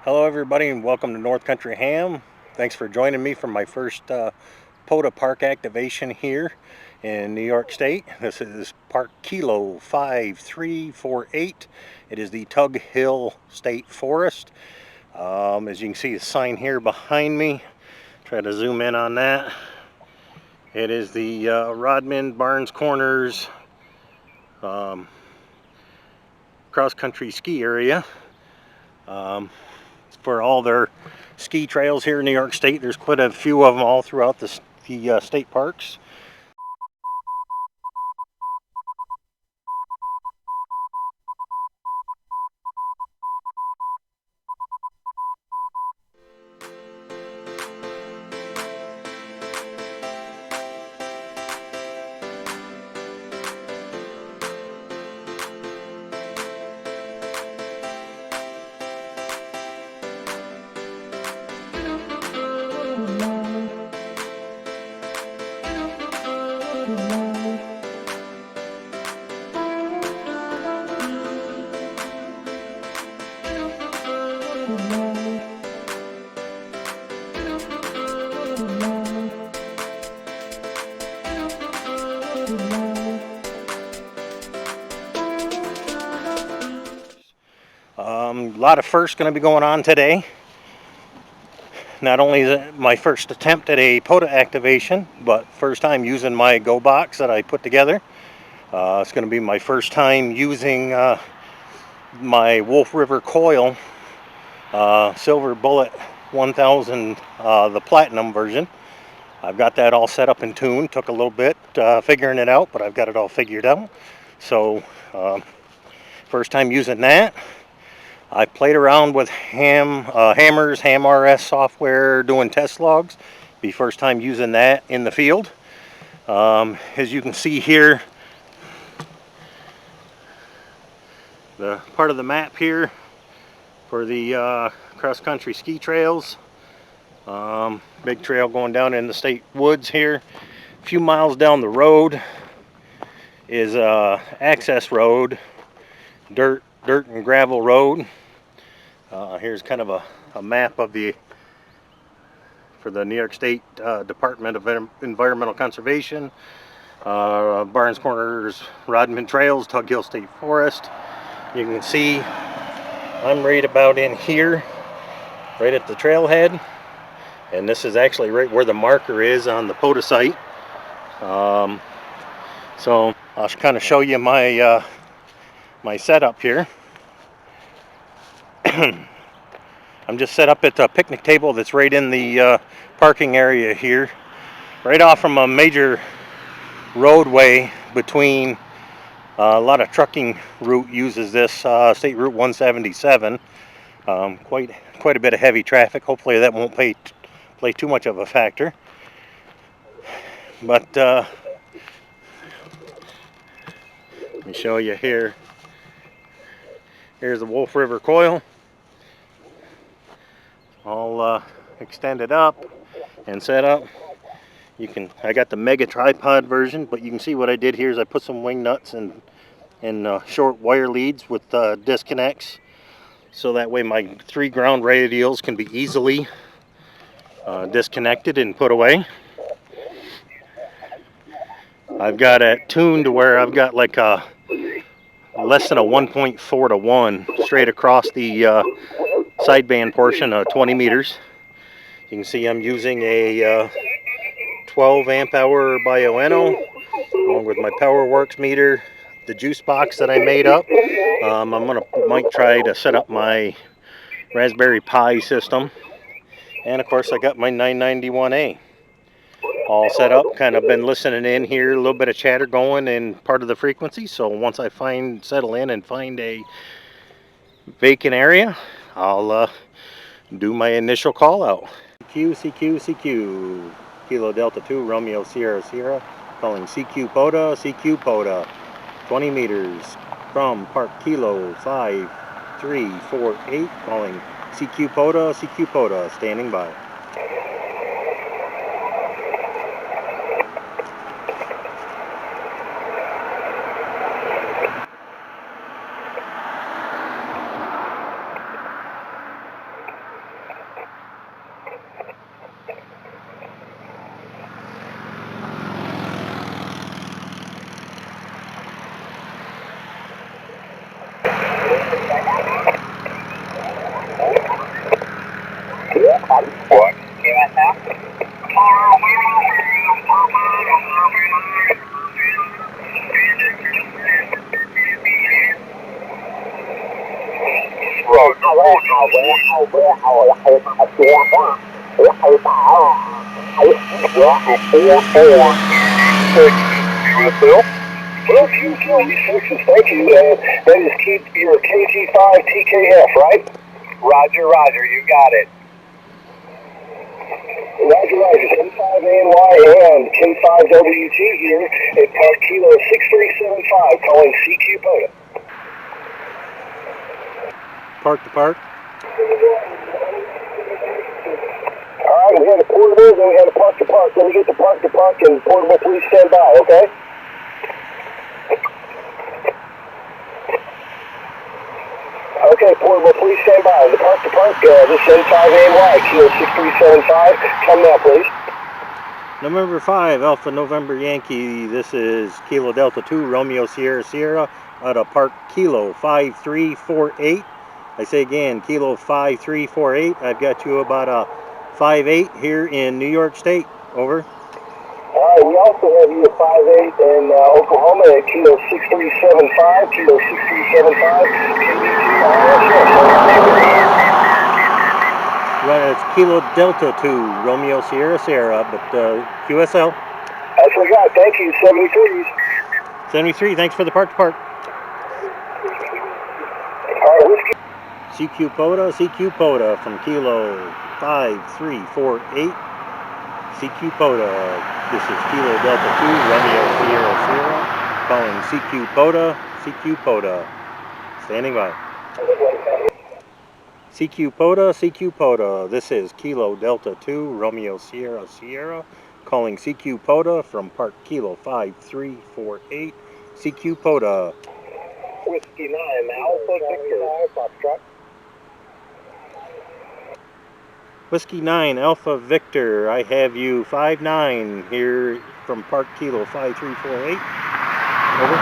Hello everybody and welcome to North Country Ham. Thanks for joining me for my first POTA park activation here in New York State. This is Park Kilo 5348. It is the Tug Hill State Forest. As you can see the sign here behind me. Try to zoom in on that. It is the Rodman Barnes Corners cross-country ski area. For all their ski trails here in New York State. There's quite a few of them all throughout the state parks. A lot of firsts going to be going on today. Not only is it my first attempt at a POTA activation, but first time using my Go box that I put together. It's going to be my first time using my Wolf River coil, Silver Bullet 1000, the platinum version. I've got that all set up and tuned. Took a little bit figuring it out, but I've got it all figured out. So first time using that. I played around with HAMRS, HAMRS software, doing test logs. Be first time using that in the field. As you can see here, the part of the map here for the cross-country ski trails. Big trail going down in the state woods here. A few miles down the road is access road, dirt and gravel road. Here's kind of a map of for the New York State Department of Environmental Conservation. Barnes Corners, Rodman Trails, Tug Hill State Forest. You can see I'm right about in here, right at the trailhead. And this is actually right where the marker is on the POTA site. So I'll kind of show you my my setup here. I'm just set up at the picnic table that's right in the parking area here, right off from a major roadway between a lot of trucking route uses this, State Route 177. Quite a bit of heavy traffic. Hopefully that won't play too much of a factor. But let me show you here. Here's the Wolf River coil, all extended up and set up. I got the mega tripod version, but you can see what I did here is I put some wing nuts and short wire leads with disconnects, so that way my 3 ground radials can be easily disconnected and put away. I've got it tuned to where I've got like a less than a 1.4 to 1 straight across the sideband portion of 20 meters. You can see I'm using a 12 amp hour Bioenno along with my PowerWorks meter, the juice box that I made up. Might try to set up my Raspberry Pi system, and of course I got my 991A all set up. Kind of been listening in here, a little bit of chatter going in part of the frequency, so once I settle in and find a vacant area, I'll do my initial call out. CQ, Kilo Delta 2, Romeo Sierra Sierra, calling CQ POTA, 20 meters from Park Kilo 5348, calling CQ POTA, standing by. What? Well, Q46, thank you. That is keep your KT5TKF, right? Roger, roger, you got it. Roger, roger. K5ANY and K5WT here at Park Kilo 6375, calling CQ POTA. Park to park. Alright, we had a portable, then we had a park to park. Let me get the park to park and portable, please stand by, okay? Okay, portable, please stand by. The park to park, this N5ANY, Kilo 6375. Come now, please. November 5, Alpha November Yankee. This is Kilo Delta 2, Romeo Sierra Sierra, out of Park Kilo 5348. I say again, Kilo 5348. I've got you about a 5'8" here in New York State. Over. Alright, we also have you at 5'8" in Oklahoma at Kilo 6375, Kilo 6375, Right, it's Kilo Delta 2, Romeo Sierra Sierra, but QSL. That's what we got, thank you, 73s. 73, thanks for the park to park. Alright, whiskey. CQ POTA from Kilo 5348. CQ POTA, this is Kilo Delta 2, Romeo Sierra Sierra, calling CQ POTA, standing by. CQ POTA, this is Kilo Delta 2, Romeo Sierra Sierra, calling CQ POTA from Park Kilo 5348. CQ POTA. Whiskey 9, Alpha Victor. Foxtrot. Whiskey 9, Alpha Victor, I have you 5'9" here from Park Kilo 5348. Over.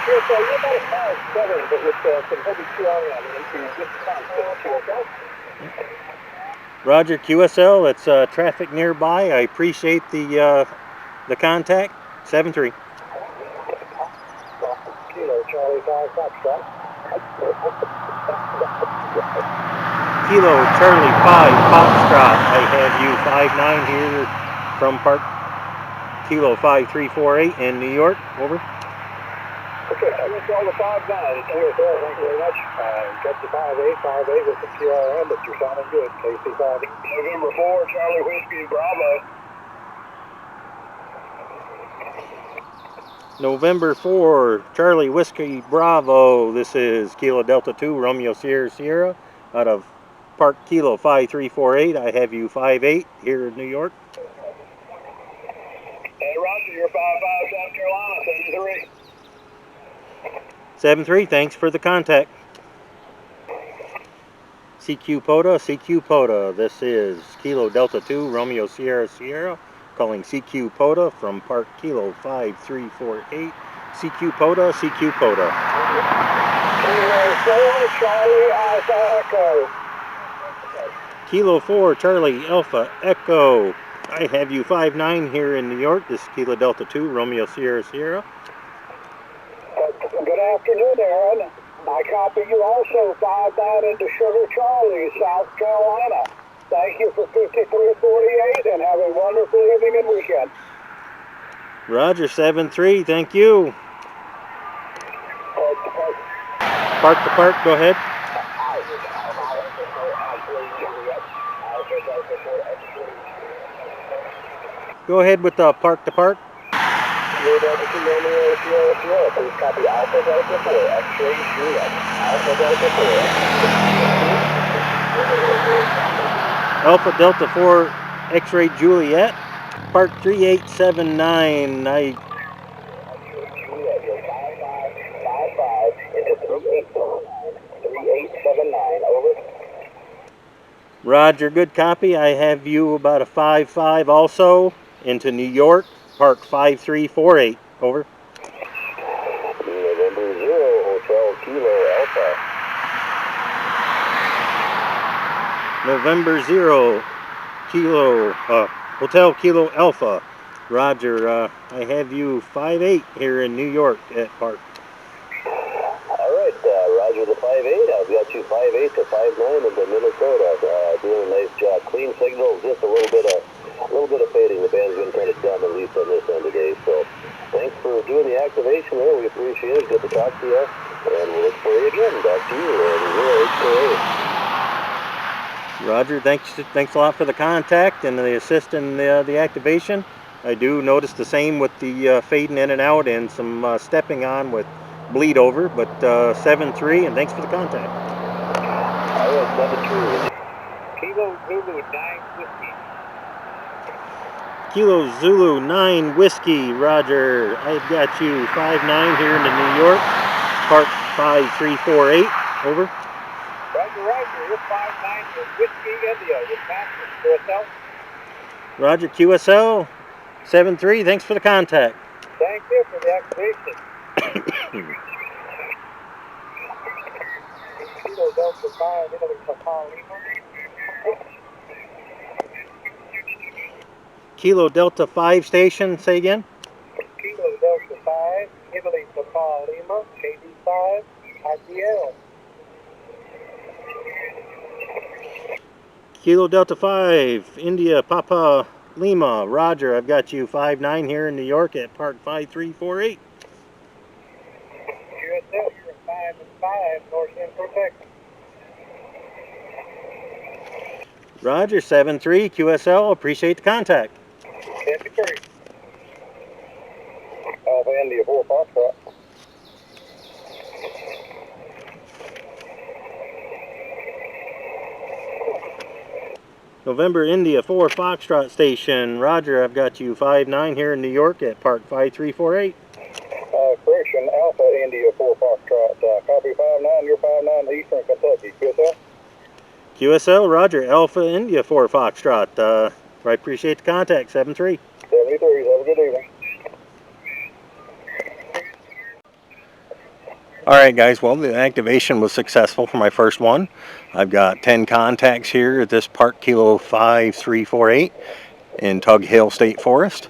QSL, you're about a 5'7", but with some heavy QI on it, so you're just QSL. Roger, QSL, it's traffic nearby. I appreciate the contact. 7-3. Kilo Charlie 5 Foxtrot. Kilo Charlie 5 Foxtrot, I have you 5'9" here from Park Kilo 5348 in New York. Over. Okay, I missed all the 5'9". Thank you very much. Got the 5'8" with the QRM, but you're sounding good. KC5. November 4, Charlie Whiskey Bravo. November 4, Charlie Whiskey Bravo. This is Kilo Delta 2, Romeo Sierra Sierra, out of Park Kilo 5348. I have you 5'8" here in New York. Hey, Roger, you're 5'5", South Carolina, 73, thanks for the contact. CQ POTA, this is Kilo Delta 2, Romeo Sierra Sierra, calling CQ POTA from Park Kilo 5348. CQ POTA. Kilo 4, Charlie Alpha Echo. Kilo 4, Charlie Alpha Echo. I have you 5'9" here in New York. This is Kilo Delta 2, Romeo Sierra Sierra. Good afternoon, Aaron. I copy you also 5'9" into Sugar Charlie, South Carolina. Thank you for 5348 and have a wonderful evening and weekend. Roger, 7-3, thank you. Park to park, go ahead. Go ahead with the park to park. Please copy Alpha Delta 4, X-ray Juliet. Alpha Delta 4. Alpha Delta 4, X-ray Juliet. Park 3879. Juliet, you're 5555 into 3879, over. Roger, good copy. I have you about a 5'5" also into New York. Park 5348, over. November 0, Hotel Kilo Alpha. November 0 Kilo Hotel Kilo Alpha. Roger, I have you 5'8" here in New York at Park. Alright, Roger the 5'8". I've got you 5'8" to 5'9" into Minnesota. Doing a nice job. Clean signal, just a little bit of fading. The band's been kind of dumb, at least on this end today. So thanks for doing the activation there. We appreciate it. Good to talk to you. And we'll look for you again. Back to you and your HKA. Roger, thanks a lot for the contact and the assist in the activation. I do notice the same with the fading in and out and some stepping on with bleed over, but 7-3, and thanks for the contact. Alright, 7-3. Kilo Zulu 9 Whiskey. Kilo Zulu 9 Whiskey, Roger. I've got you 5'9" here into New York. Park 5348, over. Roger, you're 5'9" with Whiskey India with Master QSL. Roger, QSL 7-3, thanks for the contact. Thank you for the activation. Kilo Delta 5, Italy Papa Lima. Kilo Delta 5 station, say again. Kilo Delta 5, Italy Papa Lima, KD5, IPL. Kilo Delta 5, India Papa Lima, Roger, I've got you 5'9" here in New York at Park 5348. QSL, you're 5'5", North Central Texas. Roger, 7-3, QSL, appreciate the contact. 73. Alpha India 4 Foxtrot. November India 4 Foxtrot station, Roger, I've got you 5'9" here in New York at Park 5348. Correction, Alpha India 4 Foxtrot. Copy 5'9", you're 5'9", Eastern Kentucky. QSL? QSL, Roger, Alpha India 4 Foxtrot. I appreciate the contact, 7-3. 73, have a good evening. Alright guys, well the activation was successful for my first one. I've got 10 contacts here at this Park Kilo 5348 in Tug Hill State Forest.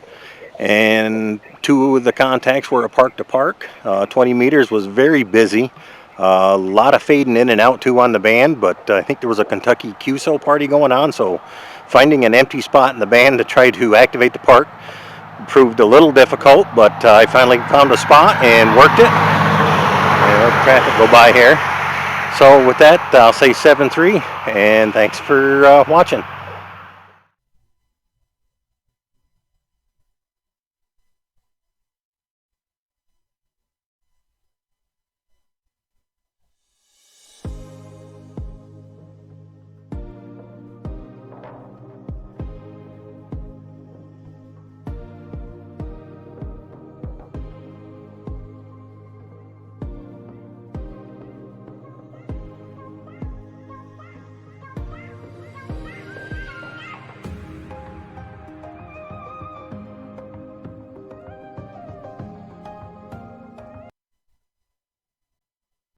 And 2 of the contacts were a park to park. 20 meters was very busy. A lot of fading in and out too on the band, but I think there was a Kentucky QSO party going on, so finding an empty spot in the band to try to activate the park proved a little difficult, but I finally found a spot and worked it. And let the traffic go by here. So with that, I'll say 7-3, and thanks for watching.